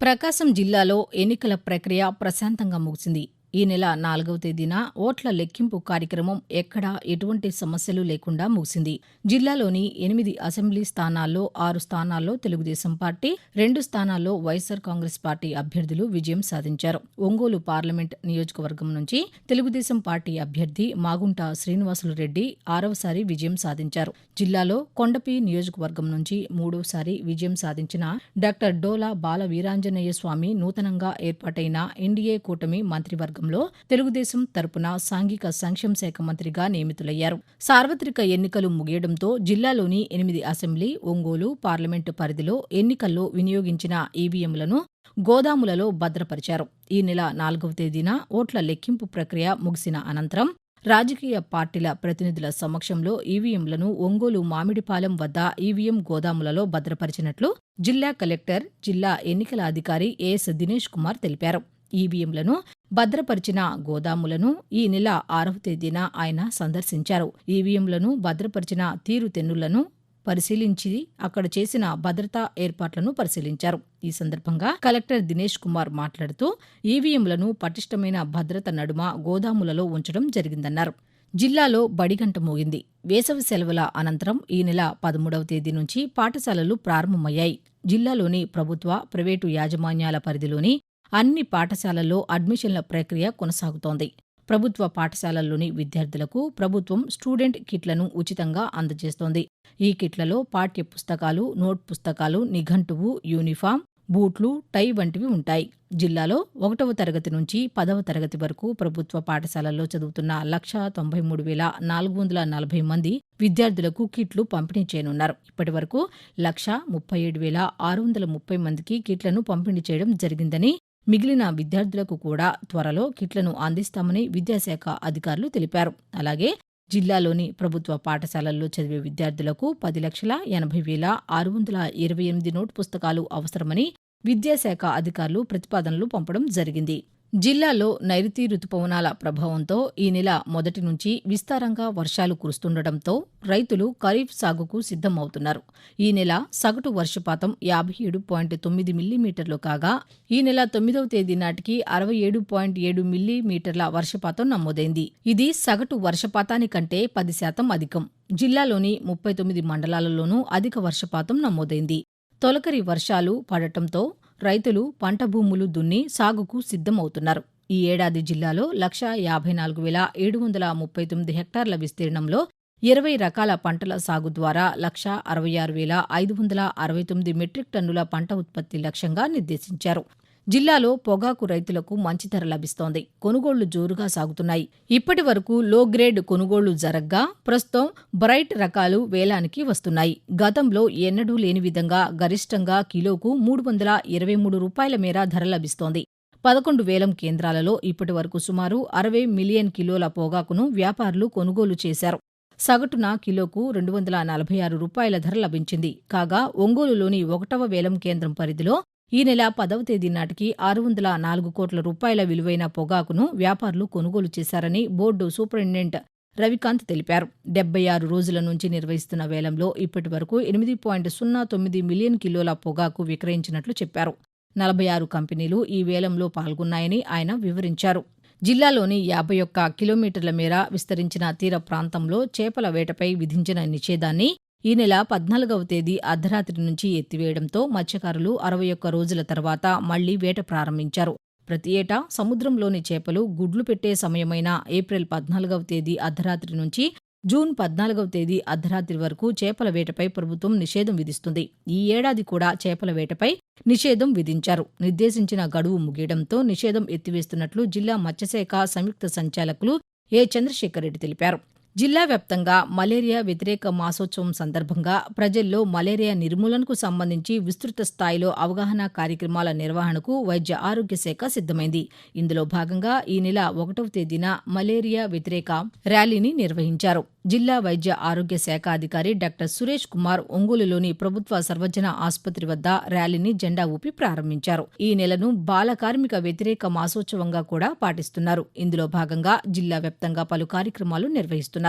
ప్రకాశం జిల్లాలో ఎన్నికల ప్రక్రియ ప్రశాంతంగా ముగిసింది. ఈ నెల 4వ తేదీన ఓట్ల లెక్కింపు కార్యక్రమం ఎక్కడా ఎటువంటి సమస్యలు లేకుండా ముగిసింది. జిల్లాలోని 8 అసెంబ్లీ స్థానాల్లో 6 స్థానాల్లో తెలుగుదేశం పార్టీ, 2 స్థానాల్లో వైఎస్సార్ కాంగ్రెస్ పార్టీ అభ్యర్థులు విజయం సాధించారు. ఒంగోలు పార్లమెంట్ నియోజకవర్గం నుంచి తెలుగుదేశం పార్టీ అభ్యర్థి మాగుంట శ్రీనివాసులురెడ్డి 6వసారి విజయం సాధించారు. జిల్లాలో కొండపి నియోజకవర్గం నుంచి 3వసారి విజయం సాధించిన డాక్టర్ డోలా బాల వీరాంజనేయ స్వామి నూతనంగా ఏర్పాటైన ఎన్డీఏ కూటమి మంత్రివర్గంలో తెలుగుదేశం తరపున సాంఘిక సంక్షేమ శాఖ మంత్రిగా నియమితులయ్యారు. సార్వత్రిక ఎన్నికలు ముగియడంతో జిల్లాలోని 8 అసెంబ్లీ, ఒంగోలు పార్లమెంటు పరిధిలో ఎన్నికల్లో వినియోగించిన ఈవీఎంలను గోదాములలో భద్రపరిచారు. ఈ నెల 4వ తేదీన ఓట్ల లెక్కింపు ప్రక్రియ ముగిసిన అనంతరం రాజకీయ పార్టీల ప్రతినిధుల సమక్షంలో ఈవీఎంలను ఒంగోలు మామిడిపాలెం వద్ద ఈవీఎం గోదాములలో భద్రపరిచినట్లు జిల్లా కలెక్టర్, జిల్లా ఎన్నికల అధికారి ఏఎస్ దినేష్ కుమార్ తెలిపారు. ఈవీఎంలను భద్రపరిచిన గోదాములను ఈ నెల 6వ తేదీన ఆయన సందర్శించారు. ఈవీఎంలను భద్రపరిచిన తీరుతెన్నులను పరిశీలించి అక్కడ చేసిన భద్రతా ఏర్పాట్లను పరిశీలించారు. ఈ సందర్భంగా కలెక్టర్ దినేష్ కుమార్ మాట్లాడుతూ ఈవీఎంలను పటిష్టమైన భద్రత నడుమ గోదాములలో ఉంచడం జరిగిందన్నారు. జిల్లాలో బడిగంట మోగింది. వేసవి సెలవుల అనంతరం ఈ నెల 13వ తేదీ నుంచి పాఠశాలలు ప్రారంభమయ్యాయి. జిల్లాలోని ప్రభుత్వ, ప్రైవేటు యాజమాన్యాల పరిధిలోని అన్ని పాఠశాలల్లో అడ్మిషన్ల ప్రక్రియ కొనసాగుతోంది. ప్రభుత్వ పాఠశాలల్లోని విద్యార్థులకు ప్రభుత్వం స్టూడెంట్ కిట్లను ఉచితంగా అందజేస్తోంది. ఈ కిట్లలో పాఠ్య పుస్తకాలు, నోట్ పుస్తకాలు, నిఘంటువు, యూనిఫామ్, బూట్లు, టై వంటివి ఉంటాయి. జిల్లాలో 1వ తరగతి నుంచి 10వ తరగతి వరకు ప్రభుత్వ పాఠశాలల్లో చదువుతున్న 193,440 మంది విద్యార్థులకు కిట్లు పంపిణీ చేయనున్నారు. ఇప్పటి వరకు 137,630 మందికి కిట్లను పంపిణీ చేయడం జరిగిందని, మిగిలిన విద్యార్థులకు కూడా త్వరలో కిట్లను అందిస్తామని విద్యాశాఖ అధికారులు తెలిపారు. అలాగే జిల్లాలోని ప్రభుత్వ పాఠశాలల్లో చదివే విద్యార్థులకు 10,80,628 నోట్ పుస్తకాలు అవసరమని విద్యాశాఖ అధికారులు ప్రతిపాదనలు పంపడం జరిగింది. జిల్లాలో నైరుతి రుతుపవనాల ప్రభావంతో ఈ నెల మొదటి నుంచి విస్తారంగా వర్షాలు కురుస్తుండటంతో రైతులు ఖరీఫ్ సాగుకు సిద్ధమవుతున్నారు. ఈ నెల సగటు వర్షపాతం 57.9 మిల్లీమీటర్లు కాగా ఈ నెల 9వ తేదీ నాటికి 67.7 మిల్లీమీటర్ల వర్షపాతం నమోదైంది. ఇది సగటు వర్షపాతానికంటే 10% అధికం. జిల్లాలోని 39 మండలాలలోనూ అధిక వర్షపాతం నమోదైంది. తొలకరి వర్షాలు పడటంతో రైతులు పంట భూములు దున్ని సాగుకు సిద్ధమవుతున్నారు. ఈ ఏడాది జిల్లాలో 154,739 హెక్టార్ల విస్తీర్ణంలో 20 రకాల పంటల సాగు ద్వారా 166,569 మెట్రిక్ టన్నుల పంట ఉత్పత్తి లక్ష్యంగా నిర్దేశించారు. జిల్లాలో పొగాకు రైతులకు మంచి ధర లభిస్తోంది. కొనుగోళ్లు జోరుగా సాగుతున్నాయి. ఇప్పటి వరకు లో గ్రేడ్ కొనుగోళ్లు జరగ్గా ప్రస్తుతం బ్రైట్ రకాలు వేలానికి వస్తున్నాయి. గతంలో ఎన్నడూ లేని విధంగా గరిష్టంగా కిలోకు 323 రూపాయల మేర ధర లభిస్తోంది. 11 వేలం కేంద్రాలలో ఇప్పటి వరకు సుమారు 60 మిలియన్ కిలోల పొగాకును వ్యాపారులు కొనుగోలు చేశారు. సగటున కిలోకు 246 రూపాయల ధర లభించింది. కాగా ఒంగోలులోని 1వ వేలం కేంద్రం పరిధిలో ఈ నెల 10వ తేదీ నాటికి 604 కోట్ల రూపాయల విలువైన పొగాకును వ్యాపారులు కొనుగోలు చేశారని బోర్డు సూపరింటెండెంట్ రవికాంత్ తెలిపారు. 76 రోజుల నుంచి నిర్వహిస్తున్న వేలంలో ఇప్పటి వరకు 8.09 మిలియన్ కిలోల పొగాకు విక్రయించినట్లు చెప్పారు. 46 కంపెనీలు ఈ వేలంలో పాల్గొన్నాయని ఆయన వివరించారు. జిల్లాలోని 51 కిలోమీటర్ల మేర విస్తరించిన తీర ప్రాంతంలో చేపల వేటపై విధించిన నిషేధాన్ని ఈ నెల 14వ తేదీ అర్ధరాత్రి నుంచి ఎత్తివేయడంతో మత్స్యకారులు 61 రోజుల తర్వాత మళ్లీ వేట ప్రారంభించారు. ప్రతి ఏటా సముద్రంలోని చేపలు గుడ్లు పెట్టే సమయమైన ఏప్రిల్ 14వ తేదీ అర్ధరాత్రి నుంచి జూన్ 14వ తేదీ అర్ధరాత్రి వరకు చేపల వేటపై ప్రభుత్వం నిషేధం విధిస్తుంది. ఈ ఏడాది కూడా చేపల వేటపై నిషేధం విధించారు. నిర్దేశించిన గడువు ముగియడంతో నిషేధం ఎత్తివేస్తున్నట్లు జిల్లా మత్స్యశాఖ సంయుక్త సంచాలకులు ఏ చంద్రశేఖర్ రెడ్డి తెలిపారు. జిల్లా వ్యాప్తంగా మలేరియా వ్యతిరేక మాసోత్సవం సందర్భంగా ప్రజల్లో మలేరియా నిర్మూలనకు సంబంధించి విస్తృత స్థాయిలో అవగాహన కార్యక్రమాల నిర్వహణకు వైద్య ఆరోగ్య శాఖ సిద్ధమైంది. ఇందులో భాగంగా ఈ నెల 1వ తేదీన మలేరియా వ్యతిరేక ర్యాలీని నిర్వహించారు. జిల్లా వైద్య ఆరోగ్య శాఖ అధికారి డాక్టర్ సురేష్ కుమార్ ఒంగోలులోని ప్రభుత్వ సర్వజన ఆసుపత్రి వద్ద ర్యాలీని జెండా ఊపి ప్రారంభించారు. ఈ నెలను బాల కార్మిక వ్యతిరేక మాసోత్సవంగా కూడా పాటిస్తున్నారు. ఇందులో భాగంగా జిల్లా వ్యాప్తంగా పలు కార్యక్రమాలు నిర్వహిస్తున్నారు.